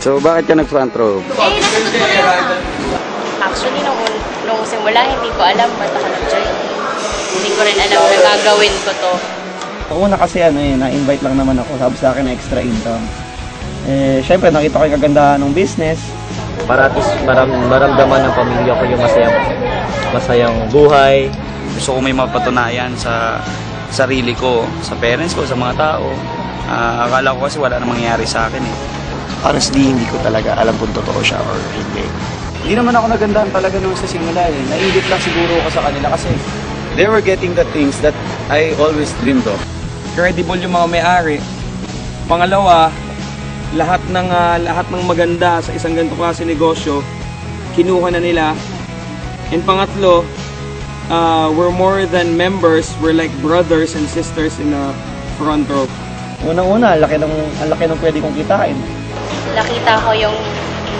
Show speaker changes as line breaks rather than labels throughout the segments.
So, bakit ka nag-front row?
Nasagot ko na lang. Actually, nung simula, hindi ko alam ba't ako nag-join. Hindi ko rin alam na gagawin ko to.
Una kasi na-invite lang naman ako, sabi sa akin na extra income. Syempre nakita ko yung kagandahan ng business.
Para at least maramdaman ng pamilya ko yung masayang buhay.
Gusto ko may mapatunayan sa sarili ko, sa parents ko, sa mga tao. Akala ko kasi wala na mangyayari sa akin eh.
Honestly, hindi ko talaga alam kung totoo siya or hindi.
Hindi naman ako nagandahan talaga nung sa simula eh. Nainggit lang siguro ako sa kanila kasi they were getting the things that I always dreamed of.
Credible yung mga may-ari. Pangalawa, lahat ng maganda sa isang ganito klase negosyo, kinuha na nila. And pangatlo, we're more than members, we're like brothers and sisters in the front row. Unang-una, ang laki ng pwede kong kitain.
Nakita ko yung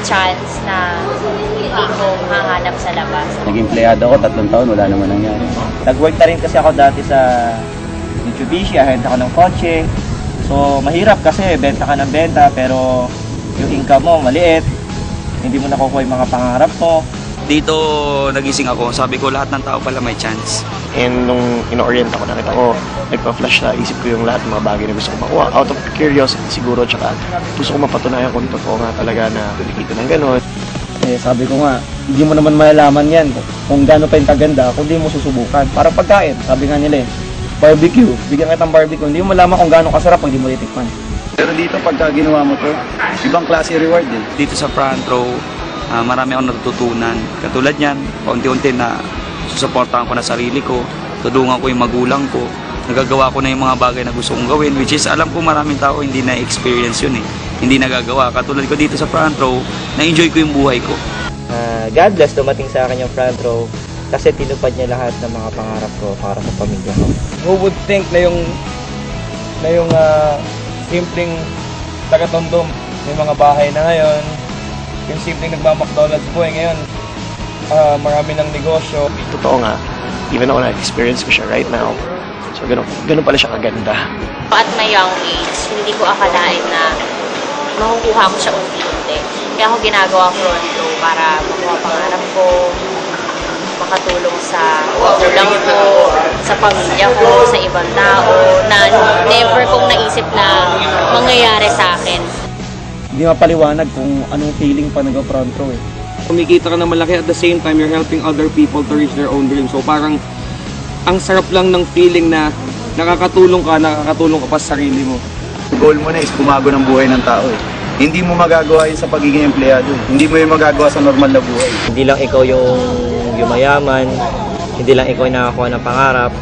chance na hindi ko mahahanap sa labas.
Naging empleyado ako, 3 taon, wala naman nangyari. Nag-work na rin kasi ako dati sa Mitsubishi, ahente ako ng kotse. So, mahirap kasi benta ka ng benta, pero yung income mo maliit. Hindi mo nakukuha yung mga pangarap mo.
Dito nagising ako, sabi ko lahat ng tao pala may chance.
And nung ino-orient ako, nakita ko, nagpa-flash sa isip ko yung lahat ng mga bagay na gusto ko makuha. Out of curiosity siguro, tsaka gusto ko mapatunayan kung totoo nga talaga na kumikita ng gano'n.
Sabi ko nga, hindi mo naman malalaman yan kung gaano pa yung kaganda kung di mo susubukan. Parang pagkain, sabi nga nila barbecue, bigyan kitang barbecue, hindi mo malaman kung gaano kasarap pag di mo titikman.
Pero dito pagka ginawa mo to, ibang klase reward din.
Dito sa front row, marami akong natutunan. Katulad yan, paunti-unti na susuportahan ko na sarili ko, tulungan ko yung magulang ko, nagagawa ko na yung mga bagay na gusto kong gawin, which is alam ko maraming tao hindi na-experience yun hindi nagagawa. Katulad ko dito sa front row, na-enjoy ko yung buhay ko.
God bless, dumating sa akin yung front row kasi tinupad niya lahat ng mga pangarap ko para sa pamilya ko.
Who would think na yung simpleng taga-Tondo, may mga bahay na ngayon, yung simpleng nagma-McDonald's buhay ngayon, marami ng negosyo.
Totoo nga, even ako na-experience ko siya right now. So, ganun pala siya kaganda.
At my young age, hindi ko akalain na makukuha ko siya unti-unti. Kaya ako ginagawa front row para makuha pangarap ko, makatulong sa magulang ko, sa pamilya ko, sa ibang tao, na never kong naisip na mangyayari sa akin.
Hindi mapaliwanag kung anong feeling pa nag-front row Kumikita ka na malaki at the same time you're helping other people to reach their own dreams. So parang ang sarap lang ng feeling na nakakatulong ka pa sa sarili mo.
Goal mo na is bumago ng buhay ng tao Hindi mo magagawa yun sa pagiging empleyado. Hindi mo yung magagawa sa normal na buhay.
Hindi lang ikaw yung mayaman, hindi lang ikaw yung nakakuha ng pangarap.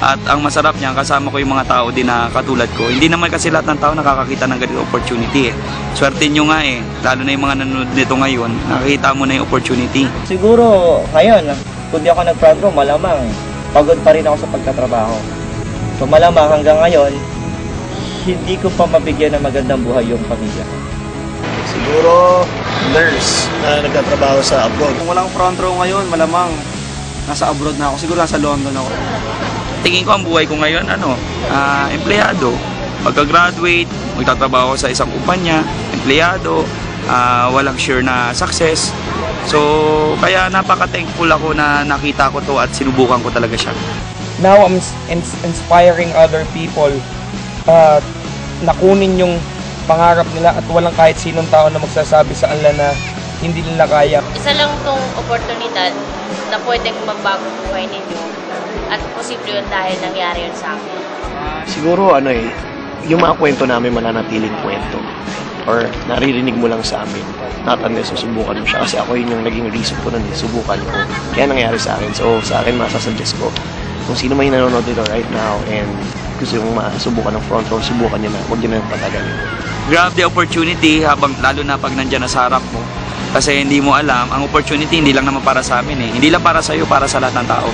At ang masarap niyan, kasama ko yung mga tao din na katulad ko. Hindi naman kasi lahat ng tao nakakakita ng ganitong opportunity Swerte nyo nga lalo na yung mga nanonood nito ngayon, nakakita mo na yung opportunity.
Siguro ngayon, kung di ako nag-front row, malamang pagod pa rin ako sa pagtatrabaho. So malamang hanggang ngayon, hindi ko pa mabigyan ng magandang buhay yung pamilya ko.
Siguro, nurse na nagtatrabaho sa abroad.
Kung walang front row ngayon, malamang nasa abroad na ako. Siguro nasa London ako.
Tingin ko ang buhay ko ngayon, empleyado. Pagka-graduate, magtatrabaho sa isang kumpanya, empleyado, walang sure na success. So, kaya napaka-thankful ako na nakita ko to at sinubukan ko talaga siya.
Now I'm inspiring other people na kunin yung pangarap nila at walang kahit sinong tao na magsasabi sa kanila na hindi nila kaya.
Isa lang tong oportunidad na pwedeng magbago buhay ninyo at posible yun dahil nangyari yun sa akin.
Siguro yung mga kwento namin mananatiling kwento or naririnig mo lang sa amin, not unless susubukan mo siya. Kasi ako yun yung naging reason ko na subukan ko. Kaya nangyari sa akin. So sa akin masasuggest ko, kung sino may nanonood dito right now and gusto yung masubukan ng front row, subukan nyo na, huwag nyo na yung patagalin.
Grab the opportunity lalo na pag nandyan na sa harap mo. Kasi hindi mo alam, ang opportunity hindi lang naman para sa amin Hindi lang para sa iyo, para sa lahat ng tao.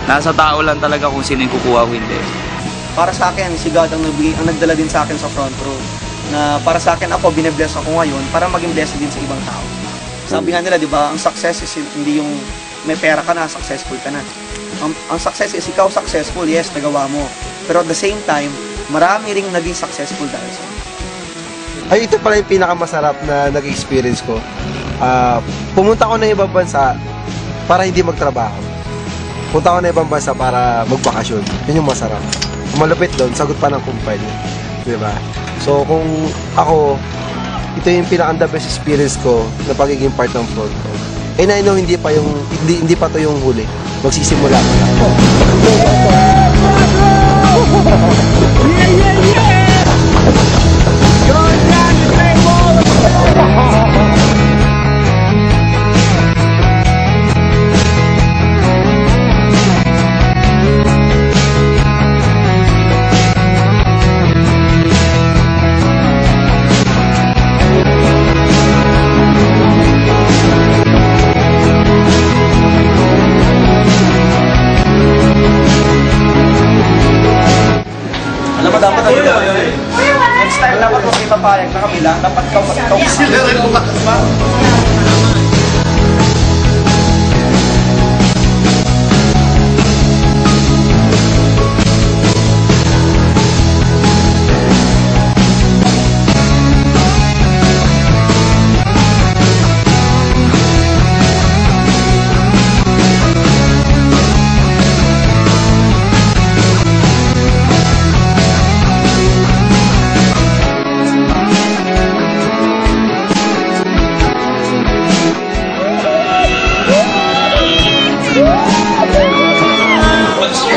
Nasa tao lang talaga kung sino yung kukuha o hindi.
Para sa akin, si God ang nagdala din sa akin sa front row. Na para sa akin, ako, bine-bless ako ngayon para maging blessed din sa ibang tao. Sabi nga nila, di ba, ang success is hindi yung may pera ka na, successful ka na. Ang success is ikaw successful, yes, nagawa mo. Pero at the same time, marami ring naging successful dahil sa
Ay, ito pala yung pinakamasarap na nag-experience ko. Pumunta ako ng ibang bansa para hindi magtrabaho. Punta ako ng ibang bansa para magbakasyon. Yun yung masarap. Kung malupit doon, sagot pa ng kumpanya. Diba? So, kung ako, ito yung pinaka-the best experience ko na pagiging part ng front row. And I know hindi pa to yung huli. Magsisimula ko lang.
Alam mo, dapat ano yun? Next time, dapat kung may papayag na kabila, dapat ikaw sila rin bukas ba?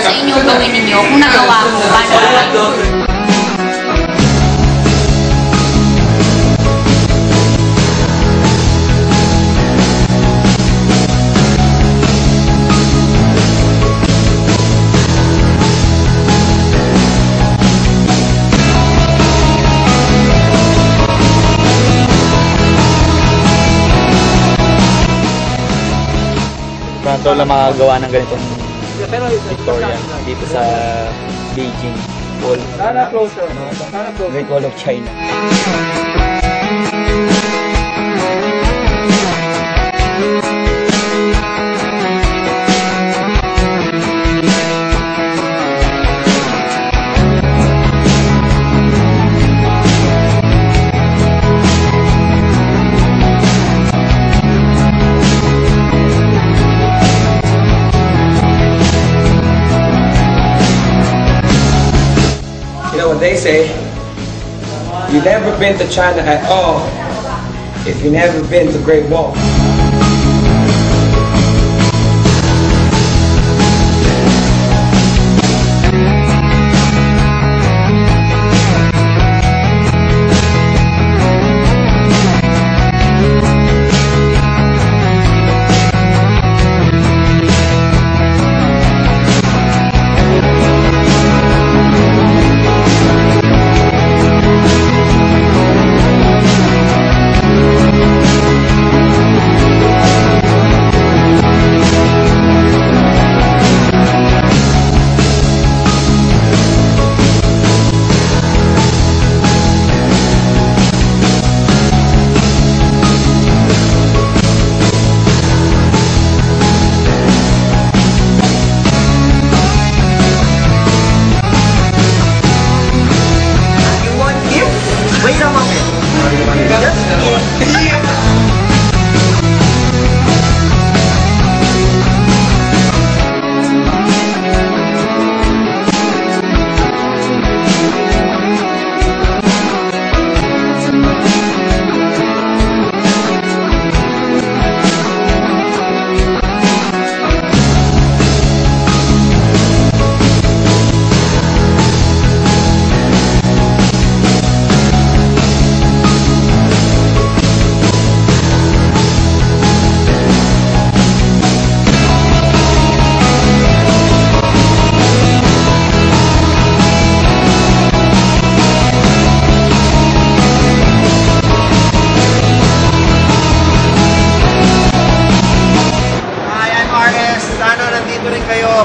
Sa inyo gawin ninyo, kung nagawa ko, paano?
Pronto lang makagawa ng ganitong Victorian dito sa Beijing Wall. Great Wall of China.
You know what they say? You've never been to China at all if you've never been to Great Wall.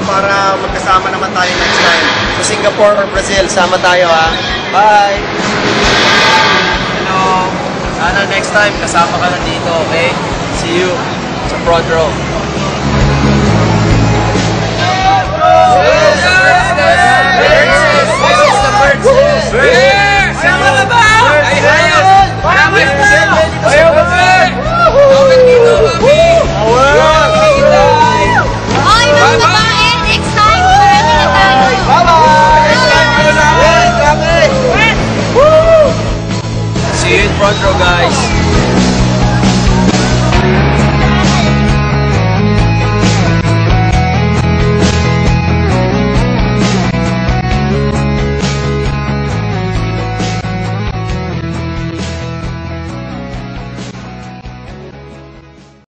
para magkasama naman tayo next time. Sa Singapore or Brazil, sama tayo ha. Bye! Hello! Sana next time kasama ka na dito, okay? See you sa front row.